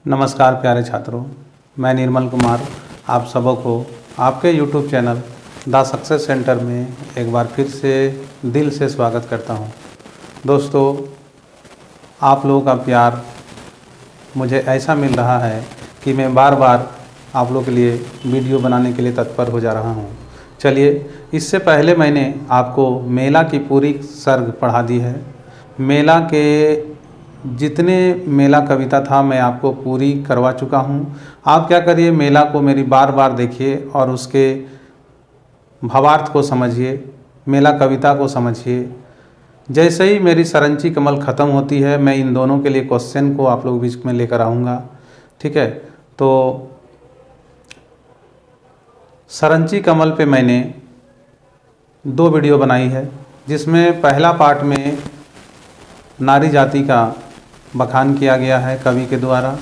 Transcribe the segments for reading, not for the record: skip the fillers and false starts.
नमस्कार प्यारे छात्रों, मैं निर्मल कुमार आप सबको आपके YouTube channel the success centre में एक बार फिर से दिल से स्वागत करता हूं। दोस्तों, आप लोगों का प्यार मुझे ऐसा मिल रहा है कि मैं बार बार आप लोगों के लिए वीडियो बनाने के लिए तत्पर हो जा रहा हूं। चलिए, इससे पहले मैंने आपको मेला की पूरी सर्ग पढ़ा दी है। मेला के जितने मेला कविता था मैं आपको पूरी करवा चुका हूँ। आप क्या करिए, मेला को मेरी बार बार देखिए और उसके भावार्थ को समझिए, मेला कविता को समझिए। जैसे ही मेरी सरंची कमल ख़त्म होती है, मैं इन दोनों के लिए क्वेश्चन को आप लोग बीच में लेकर आऊँगा। ठीक है, तो सरंची कमल पे मैंने 2 वीडियो बनाई है, जिसमें पहला पार्ट में नारी जाति का बखान किया गया है कवि के द्वारा।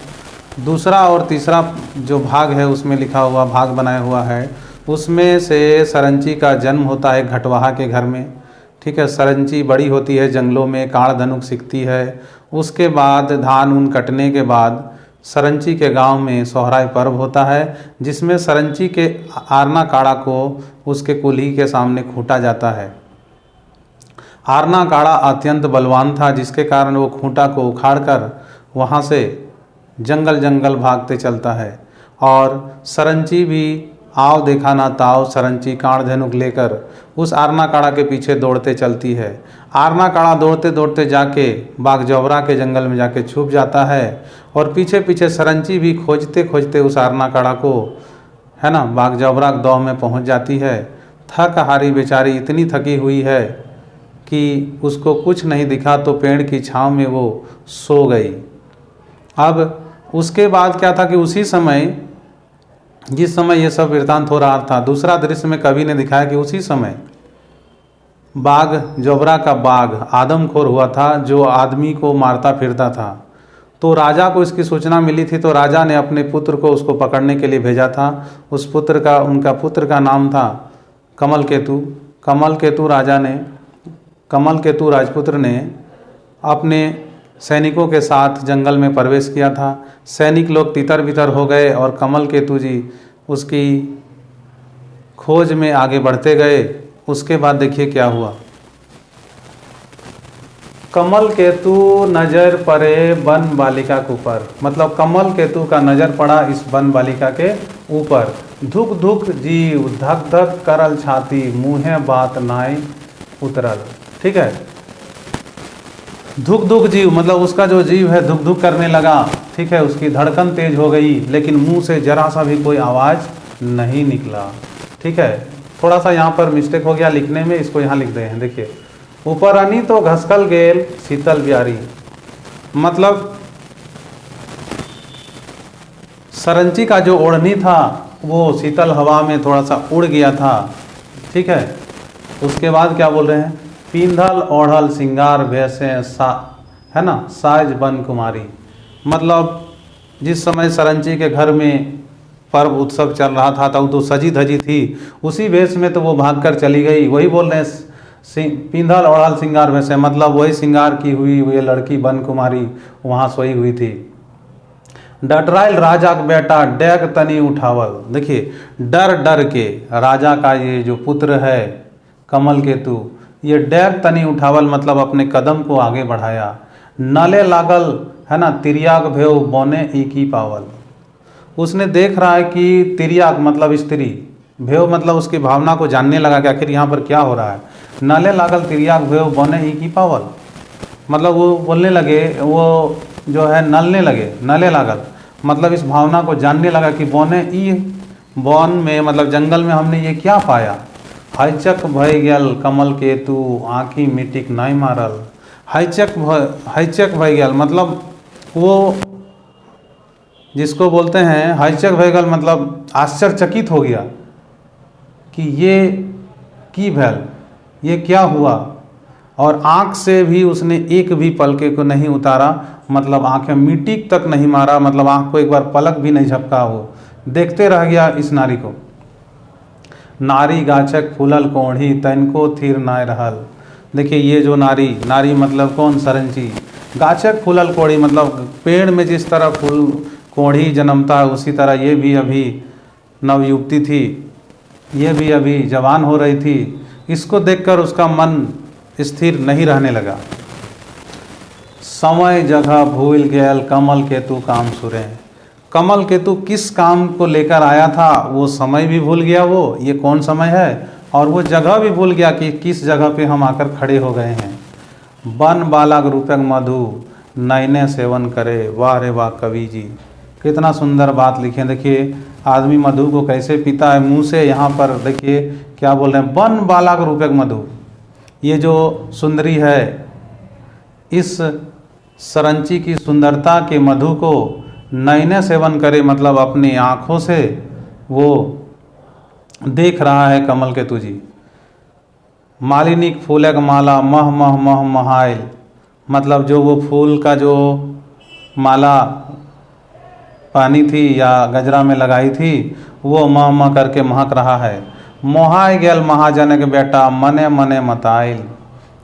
दूसरा और तीसरा जो भाग है उसमें लिखा हुआ भाग बनाया हुआ है, उसमें से सरंची का जन्म होता है घटवाहा के घर में। ठीक है, सरंची बड़ी होती है जंगलों में, काड़ धनुक सीखती है। उसके बाद धान उन कटने के बाद सरंची के गांव में सोहराय पर्व होता है, जिसमें सरंची के आरना काड़ा को उसके कुल्ही के सामने खूंटा जाता है। आरना काड़ा अत्यंत बलवान था, जिसके कारण वो खूंटा को उखाड़कर वहाँ से जंगल जंगल भागते चलता है। और सरंची भी आव देखा ना ताव, सरंची काड़ धनुक लेकर उस आरना काड़ा के पीछे दौड़ते चलती है। आरना काड़ा दौड़ते दौड़ते जाके बागजौबरा के जंगल में जाके छुप जाता है और पीछे पीछे सरंची भी खोजते खोजते उस आरना काड़ा को, है ना, बागजौबरा के दौह में पहुँच जाती है। थक हारी बेचारी इतनी थकी हुई है कि उसको कुछ नहीं दिखा, तो पेड़ की छांव में वो सो गई। अब उसके बाद क्या था कि उसी समय, जिस समय ये सब वृतांत हो रहा था, दूसरा दृश्य में कवि ने दिखाया कि उसी समय बाघ जौबरा का बाघ आदमखोर हुआ था, जो आदमी को मारता फिरता था। तो राजा को इसकी सूचना मिली थी, तो राजा ने अपने पुत्र को उसको पकड़ने के लिए भेजा था। उनका पुत्र का नाम था कमल केतु। कमल केतु राजपुत्र ने अपने सैनिकों के साथ जंगल में प्रवेश किया था। सैनिक लोग तितर बितर हो गए और कमल केतु जी उसकी खोज में आगे बढ़ते गए। उसके बाद देखिए क्या हुआ। कमल केतु नजर पड़े वन बालिका के ऊपर, मतलब कमल केतु का नजर पड़ा इस वन बालिका के ऊपर। धुक धुक जीव धक धक करल छाती, मुँहे बात नाय उतरल। ठीक है, धुक धुक जीव मतलब उसका जो जीव है धुक धुक करने लगा। ठीक है, उसकी धड़कन तेज हो गई, लेकिन मुंह से जरा सा भी कोई आवाज़ नहीं निकला। ठीक है, थोड़ा सा यहाँ पर मिस्टेक हो गया लिखने में, इसको यहाँ लिख दे हैं। देखिए, ऊपर अनी तो घसकल गेल शीतल ब्यारी, मतलब सरंची का जो ओढ़नी था वो शीतल हवा में थोड़ा सा उड़ गया था। ठीक है, उसके बाद क्या बोल रहे हैं, पींधल ओढ़ल सिंगार भैसे है ना साज बन कुमारी, मतलब जिस समय सरंची के घर में पर्व उत्सव चल रहा था तो वो तो सजी धजी थी, उसी वेश में तो वो भागकर चली गई। वही बोल रहे हैं पींधल ओढ़ल सिंगार भैसे, मतलब वही सिंगार की हुई ये लड़की बन कुमारी वहाँ सोई हुई थी। डटराइल राजा का बेटा डेग तनी उठावल, देखिए डर डर के राजा का ये जो पुत्र है कमल केतु, ये डेग तनी उठावल मतलब अपने कदम को आगे बढ़ाया। नले लागल, है ना, तिरियाग भेव बोने की पावल, उसने देख रहा है कि तिरियाग मतलब स्त्री, भेव मतलब उसकी भावना को जानने लगा कि आखिर यहाँ पर क्या हो रहा है। नले लागल तिरियाग भेव बोने की पावल, मतलब वो बोलने लगे, वो जो है नले लागल मतलब इस भावना को जानने लगा कि बौन में मतलब जंगल में हमने ये क्या पाया। हैचक भय गल कमल केतु आँखी मिटिक नहीं मारल, हैचक भय गल मतलब वो जिसको बोलते हैं हैचक भय गल मतलब आश्चर्यचकित हो गया कि ये की भैल, ये क्या हुआ। और आँख से भी उसने एक भी पलके को नहीं उतारा, मतलब आँखें मिटिक तक नहीं मारा, मतलब आँख को एक बार पलक भी नहीं झपका, वो देखते रह गया इस नारी को। नारी गाछक फूलल कोढ़ी तनको थीर नाय रहल, देखिए ये जो नारी मतलब कौन, सरंची। गाछक फूलल कोढ़ी मतलब पेड़ में जिस तरह फूल कोढ़ी जन्मता है उसी तरह ये भी अभी नवयुवती थी, ये भी अभी जवान हो रही थी। इसको देखकर उसका मन स्थिर नहीं रहने लगा। समय जगह भूल गयल कमल केतु काम सुरे। कमल केतु किस काम को लेकर आया था वो समय भी भूल गया, वो ये कौन समय है, और वो जगह भी भूल गया कि किस जगह पे हम आकर खड़े हो गए हैं। बन बालक रूपक मधु नैने सेवन करे। वाह रे वाह कवि जी, कितना सुंदर बात लिखे। देखिए आदमी मधु को कैसे पीता है मुंह से। यहाँ पर देखिए क्या बोल रहे हैं, बन बालक रूपक मधु। ये जो सुंदरी है इस सरंची की सुंदरता के मधु को नैने सेवन करे, मतलब अपनी आँखों से वो देख रहा है कमल केतु जी। मालिनीक फूलक माला मह मह मह महाइल, मतलब जो वो फूल का जो माला पानी थी या गजरा में लगाई थी वो मह मह करके महक रहा है। मोहाय गेल महाजन के बेटा मने मने मताइल।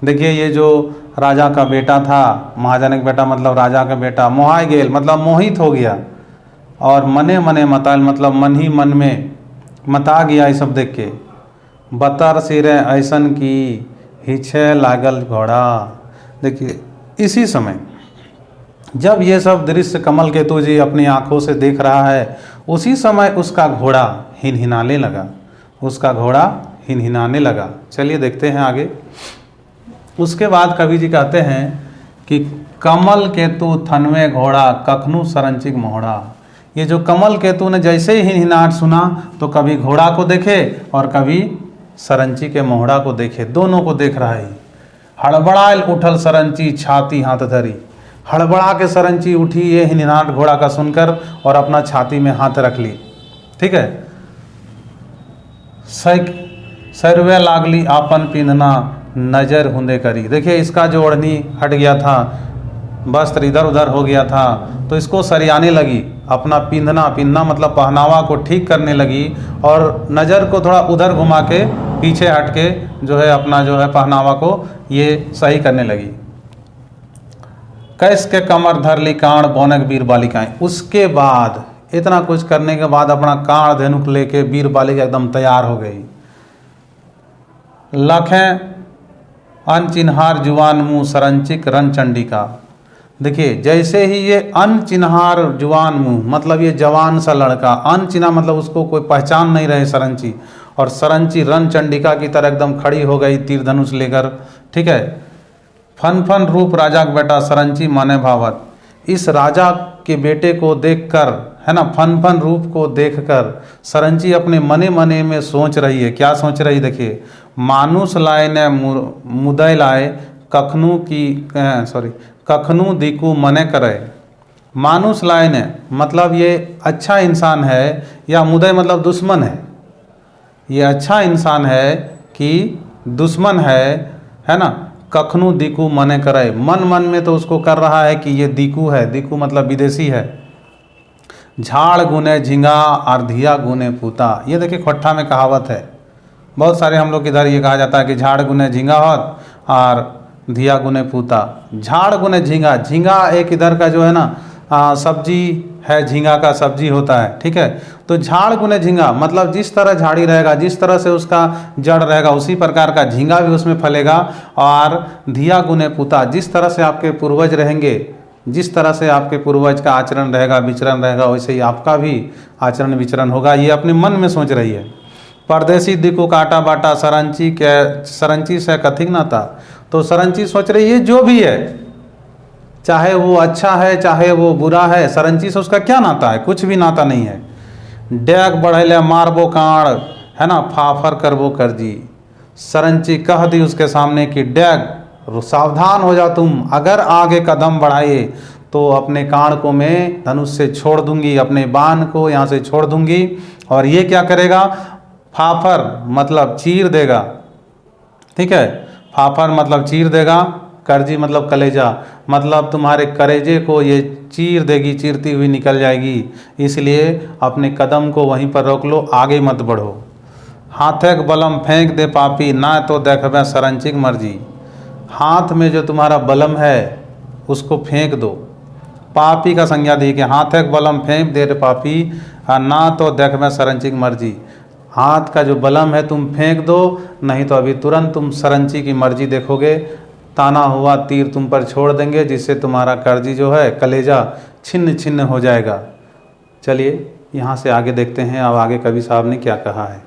देखिए ये जो राजा का बेटा था, महाजन का बेटा मतलब राजा का बेटा, मोहाय गेल मतलब मोहित हो गया, और मने मने मताइल मतलब मन ही मन में मता गया ये सब देख के। बतर सिरे ऐसन की हिछे लागल घोड़ा। देखिए इसी समय जब ये सब दृश्य कमल केतु जी अपनी आंखों से देख रहा है, उसी समय उसका घोड़ा हिनहिनाने लगा, उसका घोड़ा हिनहिनाने लगा। चलिए देखते हैं आगे। उसके बाद कवि जी कहते हैं कि कमल केतु थनवे घोड़ा कखनू सरंचिक मोहड़ा। ये जो कमल केतु ने जैसे ही हिनहिनाहट सुना तो कभी घोड़ा को देखे और कभी सरंची के मोहड़ा को देखे, दोनों को देख रहा है। हड़बड़ायल उठल सरंची छाती हाथ धरी। हड़बड़ा के सरंची उठी ये हिनहिनाहट घोड़ा का सुनकर और अपना छाती में हाथ रख ली। ठीक है। सरवे लागली आपन पिंधना नजर हुंदे करी। देखिए इसका जो ओढ़नी हट गया था, वस्त्र इधर उधर हो गया था, तो इसको सरियाने लगी, अपना पिंधना मतलब पहनावा को ठीक करने लगी, और नज़र को थोड़ा उधर घुमा के पीछे हट के जो है अपना जो है पहनावा को ये सही करने लगी। कैस के कमर धर ली कांड बोनक वीर बालिकाएं। उसके बाद इतना कुछ करने के बाद अपना कांड धेनुक लेके वीर बालिका एकदम तैयार हो गई। लखें अनचिन्हार जुवान मुँह सरंचिक रन चंडिका। देखिए जैसे ही ये अनचिन्हार जुवान मुँह मतलब ये जवान सा लड़का, अनचिन्हा मतलब उसको कोई पहचान नहीं रहे सरंची, और सरंची रन चंडिका की तरह एकदम खड़ी हो गई तीर धनुष लेकर। ठीक है। फन फन रूप राजा का बेटा सरंची माने भावत। इस राजा के बेटे को देखकर, है ना, फन फन रूप को देखकर सरंची अपने मने मने में सोच रही है। क्या सोच रही? देखिए, मानुष लाए ने मुदय लाए कखनू की कखनू दिकू मने करे। मानुष लाए ने मतलब ये अच्छा इंसान है, या मुदय मतलब दुश्मन है। ये अच्छा इंसान है कि दुश्मन है ना। कखनू दिकू मने करे, मन मन में तो उसको कर रहा है कि ये दिकू है, दिकू मतलब विदेशी है। झाड़ गुने झिंगा और धिया गुने पूता। ये देखिए खोट्ठा में कहावत है, बहुत सारे हम लोग इधर ये कहा जाता है कि झाड़ गुने झिंगा होत और धिया गुने पूता। झाड़ गुने झिंगा, झिंगा एक इधर का जो है ना सब्जी है, झींगा का सब्जी होता है। ठीक है। तो झाड़ गुने झींगा मतलब जिस तरह झाड़ी रहेगा, जिस तरह से उसका जड़ रहेगा, उसी प्रकार का झींगा भी उसमें फलेगा। और धिया गुने पूता, जिस तरह से आपके पूर्वज रहेंगे, जिस तरह से आपके पूर्वज का आचरण रहेगा, विचरण रहेगा, वैसे ही आपका भी आचरण विचरण होगा। ये अपने मन में सोच रही है। परदेसी दिको काटा बाटा सरंची से कथिक नाता। तो सरंची सोच रही है जो भी है, चाहे वो अच्छा है चाहे वो बुरा है, सरंची से उसका क्या नाता है? कुछ भी नाता नहीं है। डेग बढ़ेले मारबो कांड, है ना, फाफर करबो कर जी। सरंची कह दी उसके सामने कि डेग सावधान हो जाओ तुम, अगर आगे कदम बढ़ाए तो अपने कांड को मैं धनुष से छोड़ दूंगी, अपने बाण को यहाँ से छोड़ दूंगी। और ये क्या करेगा? फाफर मतलब चीर देगा। ठीक है। फाफर मतलब चीर देगा, करजी मतलब कलेजा, मतलब तुम्हारे कलेजे को ये चीर देगी, चीरती हुई निकल जाएगी। इसलिए अपने कदम को वहीं पर रोक लो, आगे मत बढ़ो। हाथे के बलम फेंक दे पापी, ना तो देखबे सरंचिक मर्जी। हाथ में जो तुम्हारा बलम है उसको फेंक दो, पापी का संज्ञा दी कि हाथ एक बलम फेंक दे रे पापी, और ना तो देख मैं सरंची की मर्जी। हाथ का जो बलम है तुम फेंक दो, नहीं तो अभी तुरंत तुम सरंची की मर्जी देखोगे। ताना हुआ तीर तुम पर छोड़ देंगे, जिससे तुम्हारा कर्जी जो है कलेजा छिन्न छिन्न हो जाएगा। चलिए यहाँ से आगे देखते हैं अब आगे कवि साहब ने क्या कहा है।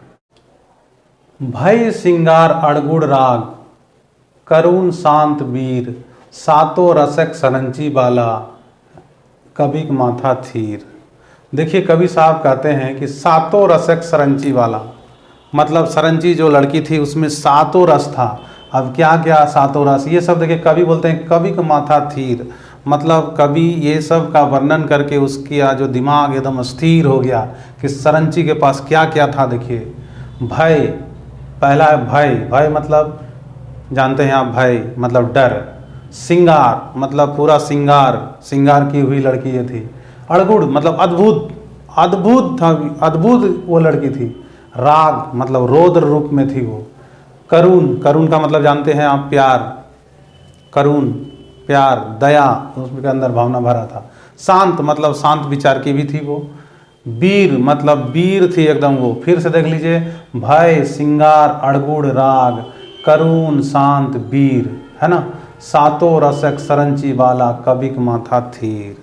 भय सिंगार अड़गुड़ राग, करुण शांत वीर, सातों रसक सरंची बाला, कवि का माथा थीर। देखिए कवि साहब कहते हैं कि सातों रसक सरंची वाला, मतलब सरंची जो लड़की थी उसमें सातों रस था। अब क्या क्या सातों रस, ये सब देखिए कवि बोलते हैं कवि का माथा थीर, मतलब कवि ये सब का वर्णन करके उसका जो दिमाग एकदम स्थिर हो गया कि सरंची के पास क्या क्या था। देखिए भय, पहला है भय, भय मतलब जानते हैं आप, भय मतलब डर। सिंगार मतलब पूरा सिंगार की हुई लड़की ये थी। अड़गुड़ मतलब अद्भुत, अद्भुत था, अद्भुत वो लड़की थी। राग मतलब रौद्र रूप में थी वो। करुण, करुण का मतलब जानते हैं आप, प्यार, करुण प्यार, दया उसके अंदर भावना भरा था। शांत मतलब शांत विचार की भी थी वो। वीर मतलब वीर थी एकदम वो। फिर से देख लीजिए, भय सिंगार अड़गुड़ राग, करुण शांत वीर, है ना। सातों रसक सरंची वाला, कवि का माथा थीर।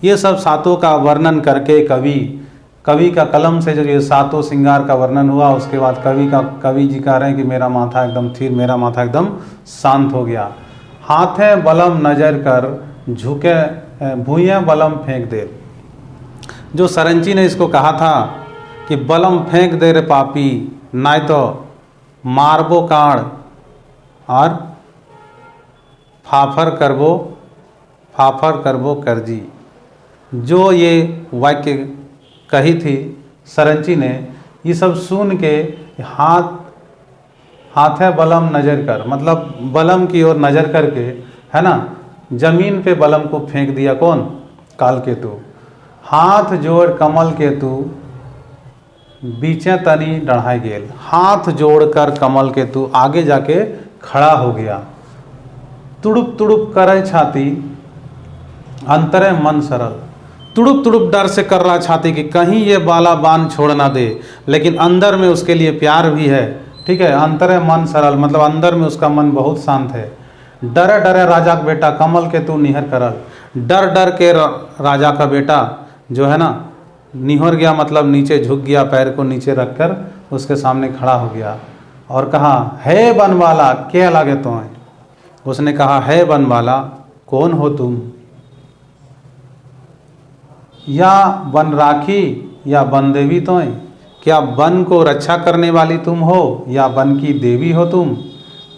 ये सब सातों का वर्णन करके कवि का कलम से जो ये सातों श्रृंगार का वर्णन हुआ, उसके बाद कवि जी कह रहे हैं कि मेरा माथा एकदम थीर, मेरा माथा एकदम शांत हो गया। हाथें बलम नजर कर, झुके भूये बलम फेंक दे। जो सरंची ने इसको कहा था कि बलम फेंक दे रे पापी, नहीं तो मारबो काड़ और फाफर करबो करजी। जो ये वाक्य कही थी सरंची ने, ये सब सुन के हाथे बलम नजर कर, मतलब बलम की ओर नजर करके, है ना, जमीन पे बलम को फेंक दिया। कौन? कालकेतु। हाथ जोड़ कमल केतु, बीचे तनी डढ़ाई गेल। हाथ जोड़कर कमल केतु आगे जाके खड़ा हो गया। तुड़ुप तुड़ुप करे छाती, अंतरे मन सरल। तुड़ुप तुड़ुप डर से कर रहा छाती कि कहीं ये बाला बान छोड़ ना दे, लेकिन अंदर में उसके लिए प्यार भी है। ठीक है, अंतरे मन सरल मतलब अंदर में उसका मन बहुत शांत है। डरे डरे राजा का बेटा, कमल के तू निहर करल। डर डर के राजा का बेटा जो है ना, निहर गया मतलब नीचे झुक गया, पैर को नीचे रखकर उसके सामने खड़ा हो गया और कहा, है बनवाला क्या लागे तो है। उसने कहा, है बनवाला कौन हो तुम, या वन राखी या वन देवी तो है। क्या वन को रक्षा करने वाली तुम हो, या वन की देवी हो तुम,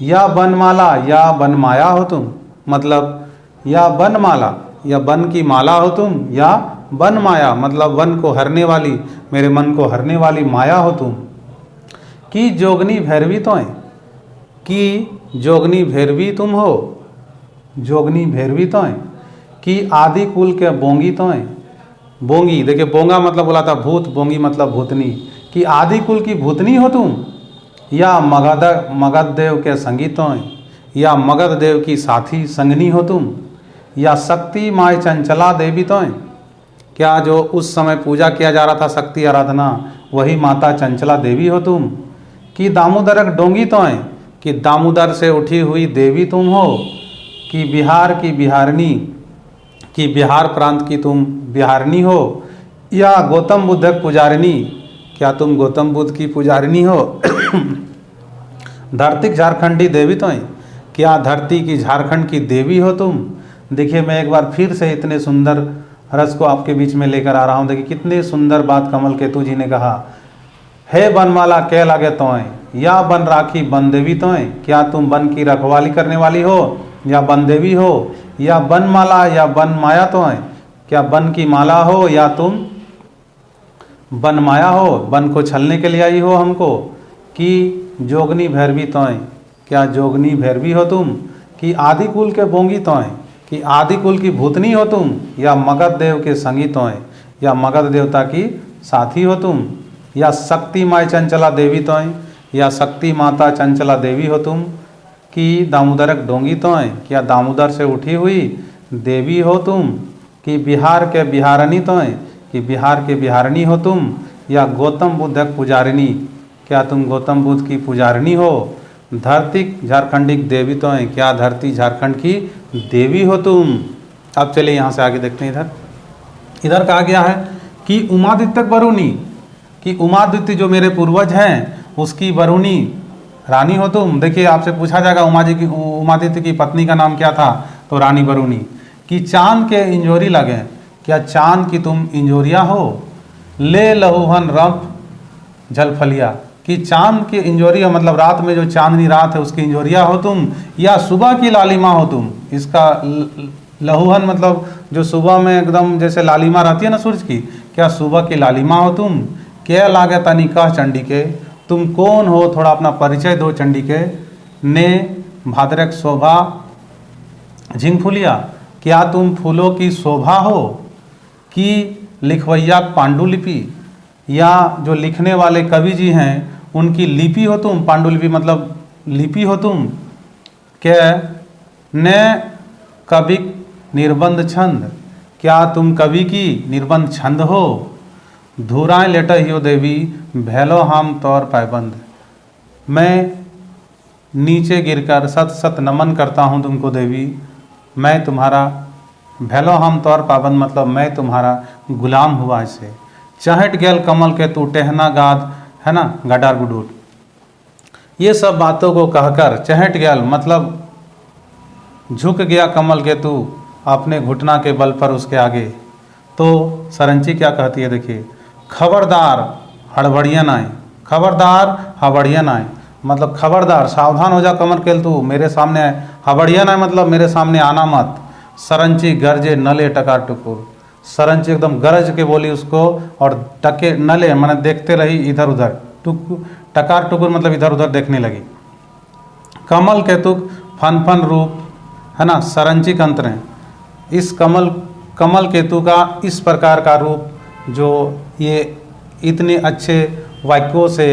या बनमाला या वन माया हो तुम। मतलब या बनमाला या वन की माला हो तुम, या वन माया मतलब वन को हरने वाली, मेरे मन को हरने वाली माया हो तुम। कि जोगनी भैरवी तो है, कि जोगनी भैरवी तुम हो, जोगनी भैरवी तो है। कि आदि कुल के बोंगी तो है। बोंगी देखिए, बोंगा मतलब बोला था भूत, बोंगी मतलब भूतनी। कि आदि कुल की भूतनी हो तुम, या मगध देव के संगी तो है, या मगध देव की साथी संगनी हो तुम, या शक्ति माय चंचला देवी तो है। क्या जो उस समय पूजा किया जा रहा था शक्ति आराधना, वही माता चंचला देवी हो तुम। कि दामोदरक डोंगी तो है, कि दामोदर से उठी हुई देवी तुम हो। कि बिहार की बिहारनी, कि बिहार प्रांत की तुम बिहारनी हो। या गौतम बुद्ध पुजारिनी, क्या तुम गौतम बुद्ध की पुजारिनी हो। धरती झारखंडी देवी तो है, क्या धरती की झारखंड की देवी हो तुम। देखिए मैं एक बार फिर से इतने सुंदर रस को आपके बीच में लेकर आ रहा हूँ। देखिए कितनी सुंदर बात कमल केतु जी ने कहा, हे बनमाला क्या लागे तो है, या वन राखी वन देवी तो है। क्या तुम वन की रखवाली करने वाली हो, या वन देवी हो, या वन माला या वन माया तो है। क्या वन की माला हो, या तुम वन माया हो, वन को छलने के लिए आई हो हमको। कि जोगनी भैरवी तो है, क्या जोगनी भैरवी हो तुम। कि आदि कुल के बोंगी तो है, कि आदि कुल की भूतनी हो तुम, या मगध देव के संगी तो है, या मगध देवता की साथी हो तुम। या शक्ति माय चंचला देवी तो है, या शक्ति माता चंचला देवी हो तुम। कि दामोदरक डोंगी तो है, क्या दामोदर से उठी हुई देवी हो तुम। कि बिहार के बिहारनी तो है, कि बिहार के बिहारनी हो तुम, या गौतम बुद्ध पुजारिनी, क्या तुम गौतम बुद्ध की पुजारिनी हो। धरती झारखंडी देवी तो है, क्या धरती झारखंड की देवी हो तुम। अब चलिए यहाँ से आगे देखते हैं। इधर कहा गया है कि उमादित्य वरुणी, कि उमादित्य जो मेरे पूर्वज हैं उसकी वरुणी रानी हो तुम। देखिए आपसे पूछा जाएगा उमादित्य की पत्नी का नाम क्या था, तो रानी वरुणी। कि चांद के इंजोरी लगे, क्या चांद की तुम इंजोरिया हो। ले लहुहन रंप जलफलिया, कि चांद की इंजोरिया मतलब रात में जो चांदनी रात है उसकी इंजोरिया हो तुम, या सुबह की लालिमा हो तुम। इसका लहुहन मतलब जो सुबह में एकदम जैसे लालिमा रहती है ना सूरज की, क्या सुबह की लालिमा हो तुम। क्या लागे तनिका चंडी के, तुम कौन हो, थोड़ा अपना परिचय दो चंडी के। ने भाद्रक शोभा झिंगफुलिया, क्या तुम फूलों की शोभा हो। कि लिखवैया पांडुलिपि, या जो लिखने वाले कवि जी हैं उनकी लिपि हो तुम। पांडुलिपि मतलब लिपि हो तुम। क्या ने कवि निर्बंध छंद, क्या तुम कवि की निर्बंध छंद हो। धुराएं लेट हियो देवी भैलो हम तौर पायबंद, मैं नीचे गिरकर सत सत नमन करता हूँ तुमको देवी, मैं तुम्हारा भैलो हम तौर पाबंद मतलब मैं तुम्हारा गुलाम हुआ इसे। चहट गेल कमल के तू टहना गाद, है ना, गडार गुडूर। ये सब बातों को कहकर चहट गेल मतलब झुक गया कमल के तू अपने घुटना के बल पर उसके आगे। तो सरंची क्या कहती है, देखिए, खबरदार हड़बड़ियन आए, खबरदार हबड़ियन आए मतलब खबरदार सावधान हो जा कमल के तू मेरे सामने आए। हबड़ियन आए मतलब मेरे सामने आना मत। सरंची गरजे नले टकार टुकुर, सरंची एकदम गरज के बोली उसको, और टके नले मैंने देखते रही इधर उधर, टकार टुकुर मतलब इधर उधर देखने लगी। कमल केतुक फन फन रूप, है ना, सरंची कंतरें, इस कमल केतु का इस प्रकार का रूप, जो ये इतने अच्छे वाक्यों से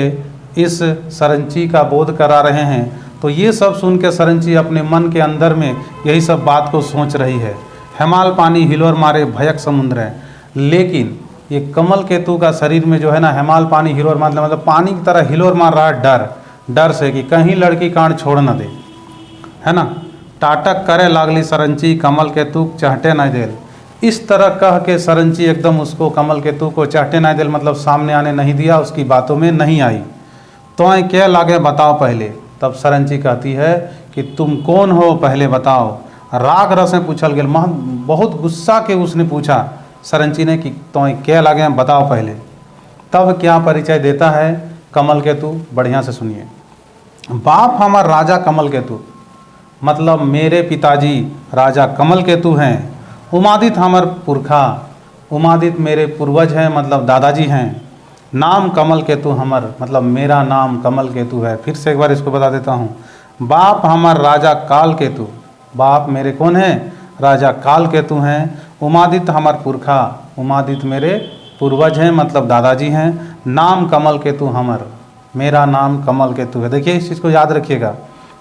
इस सरंची का बोध करा रहे हैं, तो ये सब सुन के सरंची अपने मन के अंदर में यही सब बात को सोच रही है। हेमाल पानी हिलोर मारे भयक समुद्र है, लेकिन ये कमल केतु का शरीर में जो है ना, हेमाल पानी हिलोर मतलब पानी की तरह हिलोर मार रहा है, डर से कि कहीं लड़की कांड छोड़ न दे, है ना। टाटक करे लागली सरंची कमल केतु चहटे न देल, इस तरह कह के सरंची एकदम उसको कमल केतु को चहटे न देल मतलब सामने आने नहीं दिया, उसकी बातों में नहीं आई। तो क्या लागे बताओ पहले। तब सरंची कहती है कि तुम कौन हो पहले बताओ। राग रस में पूछल गेल, बहुत गुस्सा के उसने पूछा सरंची ने कि तो क्या लागे बताओ पहले। तब क्या परिचय देता है कमल केतु, बढ़िया से सुनिए। बाप हमार राजा कमल केतु मतलब मेरे पिताजी राजा कमल केतु हैं। उमादित हमार पुरखा, उमादित मेरे पूर्वज हैं मतलब दादाजी हैं। नाम कमल केतु हमर मतलब मेरा नाम कमल केतु है। फिर से एक बार इसको बता देता हूँ। बाप हमार राजा काल केतु, बाप मेरे कौन हैं, राजा काल केतु हैं। उमादित हमार पुरखा, उमादित मेरे पूर्वज हैं मतलब दादाजी हैं। नाम कमल केतु हमर, मेरा नाम कमल केतु है। देखिए इस चीज़ को याद रखिएगा,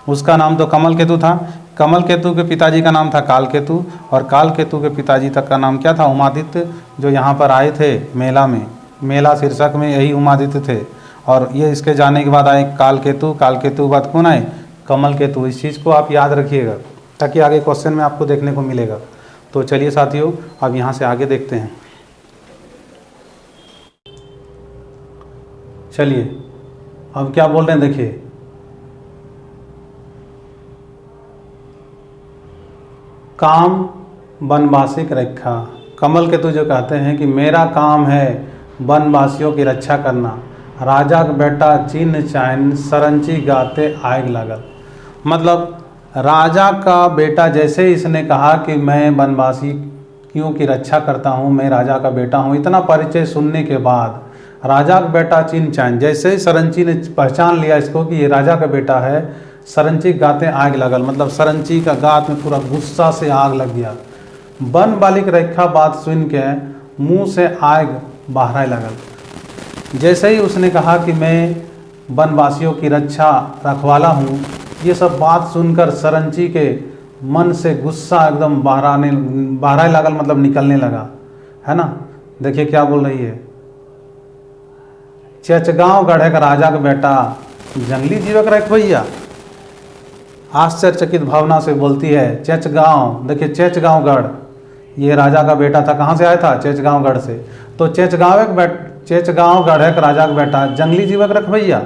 उसका नाम तो कमल केतु था, कमल केतु के पिताजी का नाम था काल केतु, और काल केतु के पिताजी तक का नाम क्या था, उमादित्य। जो यहाँ पर आए थे मेला में, मेला शीर्षक में यही उमादित्य थे, और ये इसके जाने के बाद आए काल केतु, काल केतु के बाद कौन आए, कमल केतु। इस चीज़ को आप याद रखिएगा ताकि आगे क्वेश्चन में आपको देखने को मिलेगा। तो चलिए साथियों अब यहाँ से आगे देखते हैं। चलिए अब क्या बोल रहे हैं देखिए। काम वनवासी की रक्षा, कमल केतु जो कहते हैं कि मेरा काम है वनवासियों की रक्षा करना। राजा का बेटा चिन्ह चैन सरंची गाते आग लागल, मतलब राजा का बेटा जैसे ही इसने कहा कि मैं वनवासियों की रक्षा करता हूँ, मैं राजा का बेटा हूँ, इतना परिचय सुनने के बाद राजा का बेटा चिन्ह चैन, जैसे ही सरंची ने पहचान लिया इसको कि ये राजा का बेटा है, सरंची गाते आग लगल मतलब सरंची का गात में पूरा गुस्सा से आग लग गया। वन बालिक रेखा बात सुन के मुंह से आग बहराए लगल। जैसे ही उसने कहा कि मैं वनवासियों की रक्षा रखवाला हूँ, ये सब बात सुनकर सरंची के मन से गुस्सा एकदम बाहर लागल, मतलब निकलने लगा, है ना। देखिए क्या बोल रही है, चेचगांव गढ़े का राजा का बेटा जंगली जीवक रखवैया। आश्चर्यचकित भावना से बोलती है चेचगांव। देखिए चेचगांव गढ़, ये राजा का बेटा था, कहाँ से आया था, चेचगांव गढ़ से। तो चेचगांव गढ़ का राजा का बेटा जंगली जीवक रखवैया,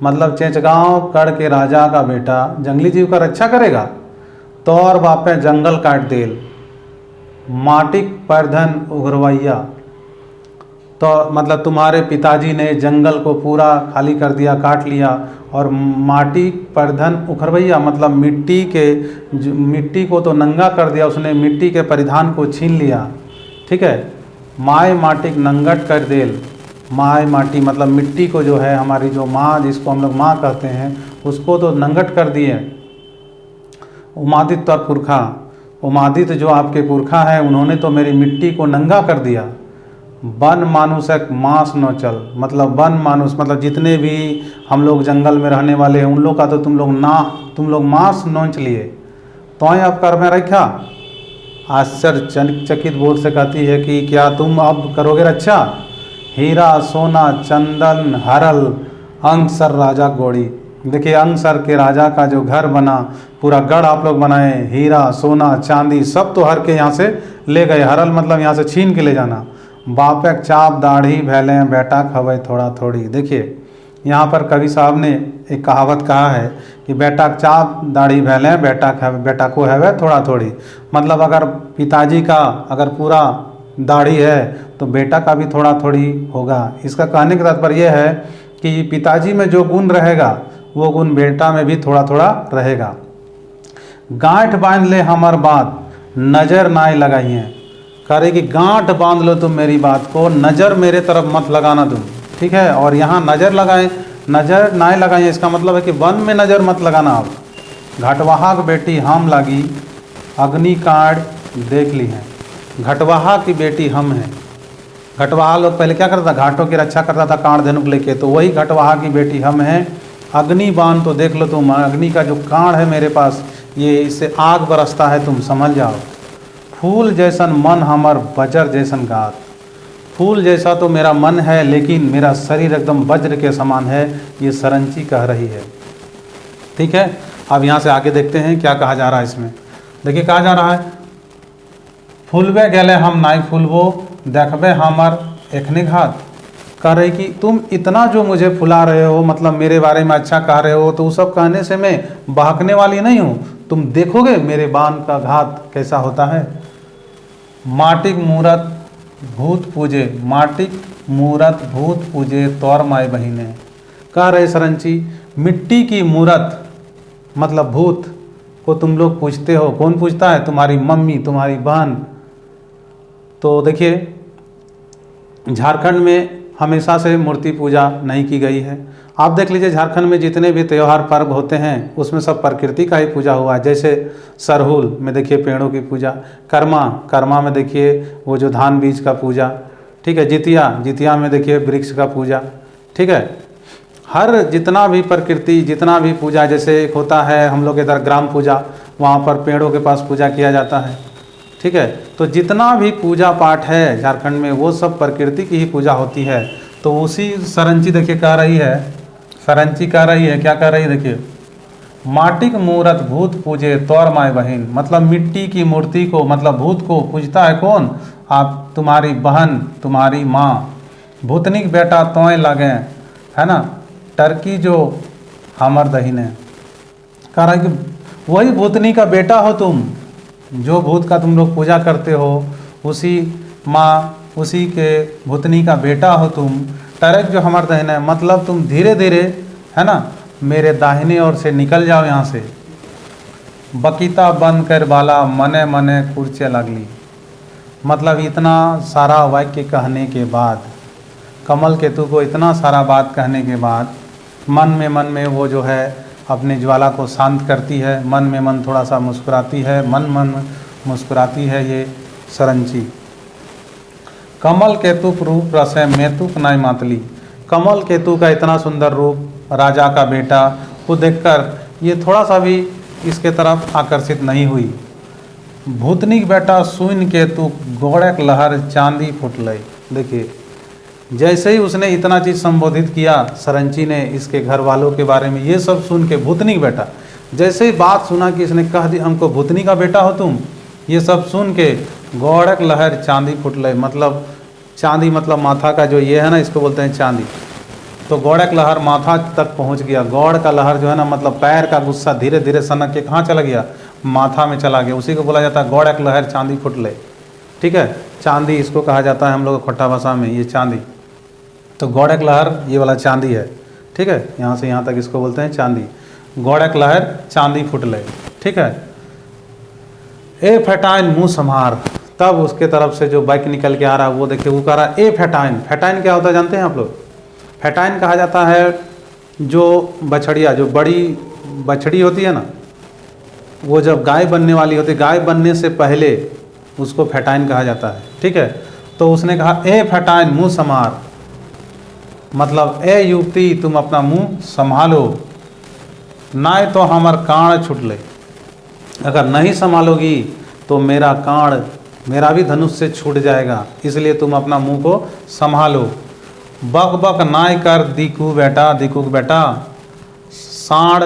मतलब चेचगांव गढ़ के राजा का बेटा जंगली जीव का रक्षा करेगा। तौर बापे जंगल काट देल, माटिक परधन उगरवैया। तो मतलब तुम्हारे पिताजी ने जंगल को पूरा खाली कर दिया, काट लिया, और माटी परधन उखरवैया मतलब मिट्टी को तो नंगा कर दिया उसने, मिट्टी के परिधान को छीन लिया। ठीक है, माय माटिक नंगट कर देल। माय माटी मतलब मिट्टी को जो है, हमारी जो माँ, जिसको हम लोग माँ कहते हैं, उसको तो नंगट कर दिए। उमादित्य और पुरखा, उमादित्य जो आपके पुरखा है, उन्होंने तो मेरी मिट्टी को नंगा कर दिया। वन मानुषक मांस न चल, मतलब वन मानुष मतलब जितने भी हम लोग जंगल में रहने वाले हैं, उन लोग का तो तुम लोग मांस नोच लिए, तो अब कर में रखा। आश्चर्यचकित बोल से कहती है कि क्या तुम अब करोगे रक्षा। हीरा सोना चंदन हरल अंगसर राजा गौड़ी। देखिए अंगसर के राजा का जो घर बना, पूरा गढ़ आप लोग बनाए, हीरा सोना चांदी सब तो हर के यहाँ से ले गए। हरल मतलब यहाँ से छीन के ले जाना। बापक चाप दाढ़ी भैले बेटा खवे थोड़ा थोड़ी। देखिए यहाँ पर कवि साहब ने एक कहावत कहा है कि बेटा चाप दाढ़ी भैले बेटा को है थोड़ा थोड़ी, मतलब अगर पिताजी का अगर पूरा दाढ़ी है तो बेटा का भी थोड़ा थोड़ी होगा। इसका कहने का तात्पर्य यह है कि पिताजी में जो गुण रहेगा वो गुण बेटा में भी थोड़ा थोड़ा रहेगा। गांठ बांध ले हमार बात नजर नाई लगाइए। करे कि गांठ बांध लो तुम मेरी बात को, नज़र मेरे तरफ मत लगाना तुम। ठीक है, और यहाँ नज़र लगाएं, नज़र नाई लगाइए, इसका मतलब है कि वन में नज़र मत लगाना आप। घटवाहा की बेटी हम लागी अग्निकांड देख ली है। घटवाहा की बेटी हम हैं। घटवाहा लोग पहले क्या करता था, घाटों की रक्षा करता था कांड धेनुक लेके, तो वही घटवाहा की बेटी हम हैं। अग्नि बाण तो देख लो तुम, अग्नि का जो कांड है मेरे पास, ये इससे आग बरसता है, तुम समझ जाओ। फूल जैसन मन हमर वज्र जैसन गात। फूल जैसा तो मेरा मन है, लेकिन मेरा शरीर एकदम वज्र के समान है, ये सरंची कह रही है। ठीक है, अब यहाँ से आगे देखते हैं क्या कहा जा रहा है इसमें। देखिए कहा जा रहा है, फूलबे गले हम नाई फूलबो देखबे हमर एखने घात। कह रही कि तुम इतना जो मुझे फुला रहे हो, मतलब मेरे बारे में अच्छा कह रहे हो, तो उस सब कहने से मैं बहकने वाली नहीं हूँ। तुम देखोगे मेरे बाण का घात कैसा होता है। माटिक मूरत भूत पूजे, माटिक मूरत भूत पूजे तौर माई बहिने। कह रहे सरंची, मिट्टी की मूरत मतलब भूत को तुम लोग पूजते हो। कौन पूजता है, तुम्हारी मम्मी, तुम्हारी बहन। तो देखिए झारखंड में हमेशा से मूर्ति पूजा नहीं की गई है। आप देख लीजिए झारखंड में जितने भी त्यौहार पर्व होते हैं उसमें सब प्रकृति का ही पूजा हुआ है। जैसे सरहुल में देखिए पेड़ों की पूजा, कर्मा में देखिए वो जो धान बीज का पूजा, ठीक है, जितिया में देखिए वृक्ष का पूजा। ठीक है, हर जितना भी प्रकृति जितना भी पूजा, जैसे एक होता है हम लोग इधर ग्राम पूजा, वहाँ पर पेड़ों के पास पूजा किया जाता है। ठीक है, तो जितना भी पूजा पाठ है झारखंड में वो सब प्रकृति की ही पूजा होती है। तो उसी सरंची देखिए कह रही है, सरंची कह रही है, क्या कह रही है देखिए, माटिक मूरत भूत पूजे तौर माय बहन। मतलब मिट्टी की मूर्ति को, मतलब भूत को पूजता है कौन, आप, तुम्हारी बहन, तुम्हारी माँ। भूतनिक बेटा तोय लगे, है ना, टर्की जो हमर दहीने। कह रहा है कि वही भूतनी का बेटा हो तुम, जो भूत का तुम लोग पूजा करते हो, उसी माँ, उसी के भूतनी का बेटा हो तुम। टरक जो हमारे दहीने, मतलब तुम धीरे धीरे, है ना, मेरे दाहिने ओर से निकल जाओ यहाँ से। बकीता बंद कर बाला मने मने कुर्चे लगली। मतलब इतना सारा वाक्य कहने के बाद, कमल केतु को इतना सारा बात कहने के बाद मन में वो जो है अपनी ज्वाला को शांत करती है। मन में मन थोड़ा सा मुस्कुराती है, मन मुस्कुराती है ये सरंची। कमल केतुक रूप रसे मेतुक नाई मातली। कमल केतु का इतना सुंदर रूप, राजा का बेटा को देखकर ये थोड़ा सा भी इसके तरफ आकर्षित नहीं हुई। भूतनिक बेटा सुन के तू गोड़क लहर चांदी फुटलई। देखिए, जैसे ही उसने इतना चीज़ संबोधित किया सरंची ने इसके घर वालों के बारे में, ये सब सुन के भूतनिक बेटा, जैसे ही बात सुना कि इसने कह दी हमको भूतनी का बेटा हो तुम, ये सब सुन के गोड़क लहर चांदी फुटलई, मतलब चांदी मतलब माथा का जो ये है ना, इसको बोलते हैं चांदी। तो गोड़क लहर माथा तक पहुंच गया। गौड़ का लहर जो है ना, मतलब पैर का गुस्सा धीरे धीरे सनक के कहाँ चला गया, माथा में चला गया। उसी को बोला जाता है गोड़क लहर चांदी फुटलई। ठीक है, चांदी इसको कहा जाता है हम लोग खोट्टा भाषा में, ये चांदी। तो गोड़क लहर ये वाला चांदी है। ठीक है, यहाँ से यहाँ तक इसको बोलते हैं चांदी। गोड़क लहर चांदी फुटलई। ठीक है, ए फटाइन मुँह संभार। तब उसके तरफ से जो बाइक निकल के आ रहा है वो देखिए, वो कह रहा है ए फटाइन। फटाइन क्या होता है जानते हैं आप लोग? फटाइन कहा जाता है जो बछड़िया, जो बड़ी बछड़ी होती है ना, वो जब गाय बनने वाली होती है, गाय बनने से पहले उसको फटाइन कहा जाता है। ठीक है, तो उसने कहा ए फटाइन मुँह संभार, मतलब ए युवती तुम अपना मुँह संभालो, ना तो हमार कांड छुटले। अगर नहीं संभालोगी तो मेरा कांड, मेरा भी धनुष से छूट जाएगा, इसलिए तुम अपना मुंह को संभालो। बक बक नाय कर दीकू बेटा, दीकूक बेटा साढ़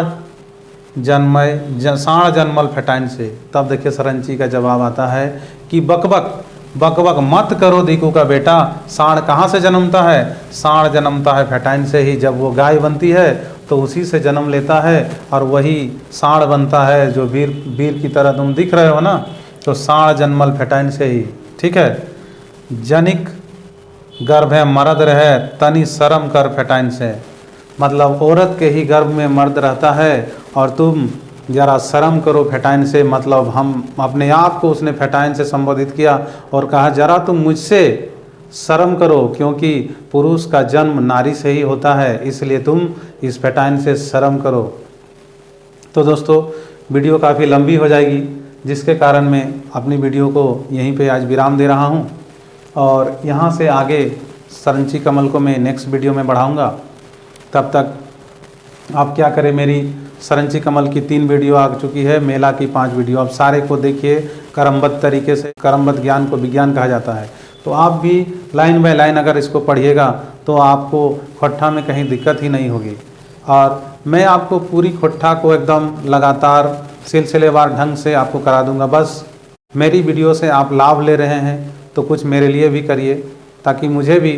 जन्मल फटाइन से। तब देखिए सरंची का जवाब आता है कि बकबक मत करो दीकू का बेटा। साढ़ कहाँ से जन्मता है? साढ़ जन्मता है फटाइन से ही। जब वो गाय बनती है तो उसी से जन्म लेता है, और वही साढ़ बनता है जो वीर की तरह तुम दिख रहे हो ना, तो साढ़ जन्मल फटाइन से ही। ठीक है, जनिक गर्भ है मर्द रहे, तनी शर्म कर फटाइन से, मतलब औरत के ही गर्भ में मर्द रहता है और तुम जरा शर्म करो फटाइन से। मतलब हम अपने आप को उसने फटाइन से संबोधित किया और कहा जरा तुम मुझसे शर्म करो, क्योंकि पुरुष का जन्म नारी से ही होता है, इसलिए तुम इस फटाइन से शर्म करो। तो दोस्तों, वीडियो काफ़ी लंबी हो जाएगी, जिसके कारण मैं अपनी वीडियो को यहीं पे आज विराम दे रहा हूं, और यहाँ से आगे सरंची कमल को मैं नेक्स्ट वीडियो में बढ़ाऊंगा। तब तक आप क्या करें, मेरी सरंची कमल की 3 वीडियो आ चुकी है, मेला की 5 वीडियो। आप सारे को देखिए क्रमबद्ध तरीके से। क्रमबद्ध ज्ञान को विज्ञान कहा जाता है। तो आप भी लाइन बाय लाइन अगर इसको पढ़िएगा तो आपको खोट्ठा में कहीं दिक्कत ही नहीं होगी। और मैं आपको पूरी खोट्ठा को एकदम लगातार सिलसिलेवार ढंग से आपको करा दूंगा। बस मेरी वीडियो से आप लाभ ले रहे हैं तो कुछ मेरे लिए भी करिए, ताकि मुझे भी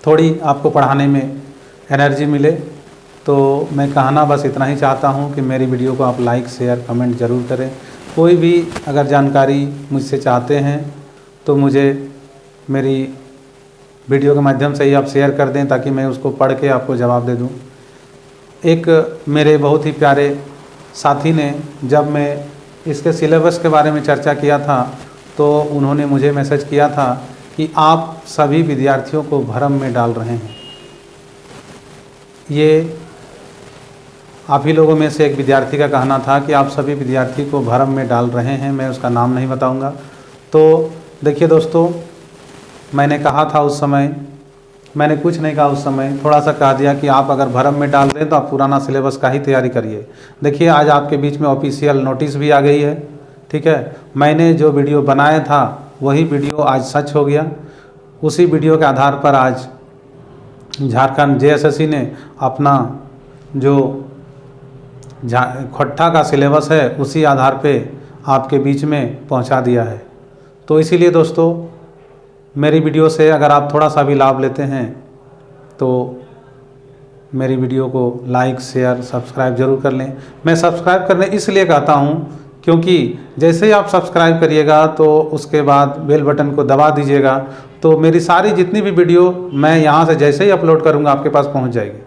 थोड़ी आपको पढ़ाने में एनर्जी मिले। तो मैं कहना बस इतना ही चाहता हूँ कि मेरी वीडियो को आप लाइक शेयर कमेंट ज़रूर करें। कोई भी अगर जानकारी मुझसे चाहते हैं तो मुझे मेरी वीडियो के माध्यम से ही आप शेयर कर दें, ताकि मैं उसको पढ़ के आपको जवाब दे दूं। एक मेरे बहुत ही प्यारे साथी ने, जब मैं इसके सिलेबस के बारे में चर्चा किया था, तो उन्होंने मुझे मैसेज किया था कि आप सभी विद्यार्थियों को भ्रम में डाल रहे हैं। ये आप ही लोगों में से एक विद्यार्थी का कहना था कि आप सभी विद्यार्थी को भ्रम में डाल रहे हैं। मैं उसका नाम नहीं बताऊंगा। तो देखिए दोस्तों, मैंने कहा था उस समय, मैंने कुछ नहीं कहा उस समय, थोड़ा सा कह दिया कि आप अगर भ्रम में डाल दें तो आप पुराना सिलेबस का ही तैयारी करिए। देखिए, आज आपके बीच में ऑफिशियल नोटिस भी आ गई है। ठीक है, मैंने जो वीडियो बनाया था वही वीडियो आज सच हो गया। उसी वीडियो के आधार पर आज झारखंड JSSC ने अपना जो खोट्ठा का सिलेबस है उसी आधार पे आपके बीच में पहुंचा दिया है। तो इसीलिए दोस्तों, मेरी वीडियो से अगर आप थोड़ा सा भी लाभ लेते हैं तो मेरी वीडियो को लाइक शेयर सब्सक्राइब ज़रूर कर लें। मैं सब्सक्राइब करने इसलिए कहता हूं क्योंकि जैसे ही आप सब्सक्राइब करिएगा तो उसके बाद बेल बटन को दबा दीजिएगा, तो मेरी सारी जितनी भी वीडियो मैं यहाँ से जैसे ही अपलोड करूँगा आपके पास पहुँच जाएगी।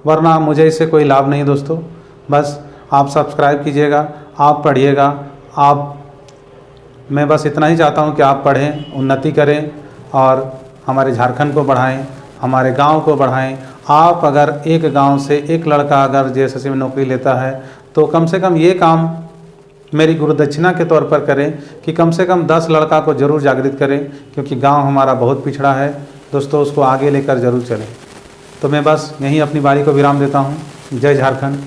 वरना मुझे इससे कोई लाभ नहीं दोस्तों। बस आप सब्सक्राइब कीजिएगा, आप पढ़िएगा। मैं बस इतना ही चाहता हूँ कि आप पढ़ें, उन्नति करें और हमारे झारखंड को बढ़ाएं, हमारे गांव को बढ़ाएं। आप अगर एक गांव से एक लड़का अगर JSSC में नौकरी लेता है तो कम से कम ये काम मेरी गुरुदक्षिणा के तौर पर करें कि कम से कम 10 लड़का को ज़रूर जागृत करें, क्योंकि गांव हमारा बहुत पिछड़ा है दोस्तों, उसको आगे लेकर ज़रूर चलें। तो मैं बस यहीं अपनी बारी को विराम देता हूँ। जय झारखंड।